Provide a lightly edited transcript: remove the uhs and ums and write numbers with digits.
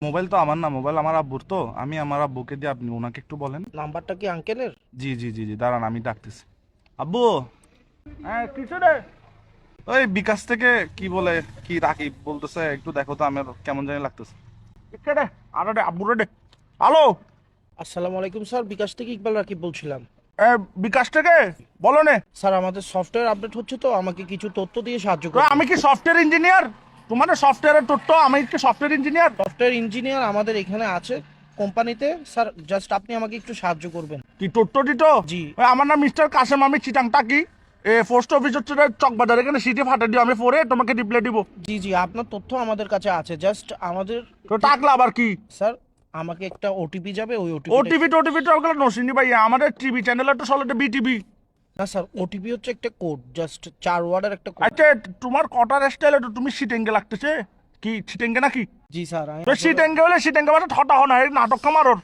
Mobile তো আমার না, মোবাইল আমার আব্বুর। তো আমি আমার আব্বুকে দিয়ে, আপনি ওনাকে একটু বলেন। নাম্বারটা কি আঙ্কেলের? জি জি জি জি, দাঁড়ান আমি ডাকতেছি। আব্বু। হ্যাঁ, কিছু রে। ওই বিকাশ থেকে কি বলে, কি রাকিব বলতেছে, একটু দেখো তো, আমার কেমন জানি লাগতেছে। কে রে? আরে রে, আব্বু রে। হ্যালো। আসসালামু আলাইকুম স্যার, বিকাশ থেকে ইকবাল রাকিব বলছিলাম। বিকাশ থেকে বলো নে। স্যার আমাদের সফটওয়্যার আপডেট হচ্ছে, তো আমাকে কিছু তথ্য দিয়ে সাহায্য তো করবেন। আমি কি সফটওয়্যার ইঞ্জিনিয়ার? তোমার সফটওয়্যারের টোট্টো, আমি কি সফটওয়্যার ইঞ্জিনিয়ার? সফটওয়্যার ইঞ্জিনিয়ার আমাদের এখানে আছে কোম্পানিতে। স্যার জাস্ট আপনি আমাকে একটু সাহায্য করবেন। কি টোট্টো টিটো? জি। ওই আমার নাম মিস্টার কাসেম, আমি চিটাংটা কি পোস্ট অফিস হচ্ছে চকবাজার, এখানে সিটি ফাটা দিও, আমি পরে তোমাকে রিপ্লাই দিব। জি জি, আপনার তথ্য আমাদের কাছে আছে, জাস্ট আমাদের। তো টাকলা আবার কি? স্যার আমাকে একটা ওটিপি যাবে, ওই ওটিপি। ওটিভি টোটিভি তো ওগুলো নসিনি ভাই, আমাদের টিভি চ্যানেল তো চলে বিটিভি। না স্যার, ওটিপি হচ্ছে একটা কোড, জাস্ট 4 ওয়ার্ডের একটা কোড। আচ্ছা, তোমার কটার স্টাইল তুমি সিটেঙ্গে লাগতেছে? কি সিটেঙ্গে নাকি? জি স্যার, তো সিটেঙ্গে হলে সিটেঙ্গে মানে ঠটা হনা, এই নাটক কামারর।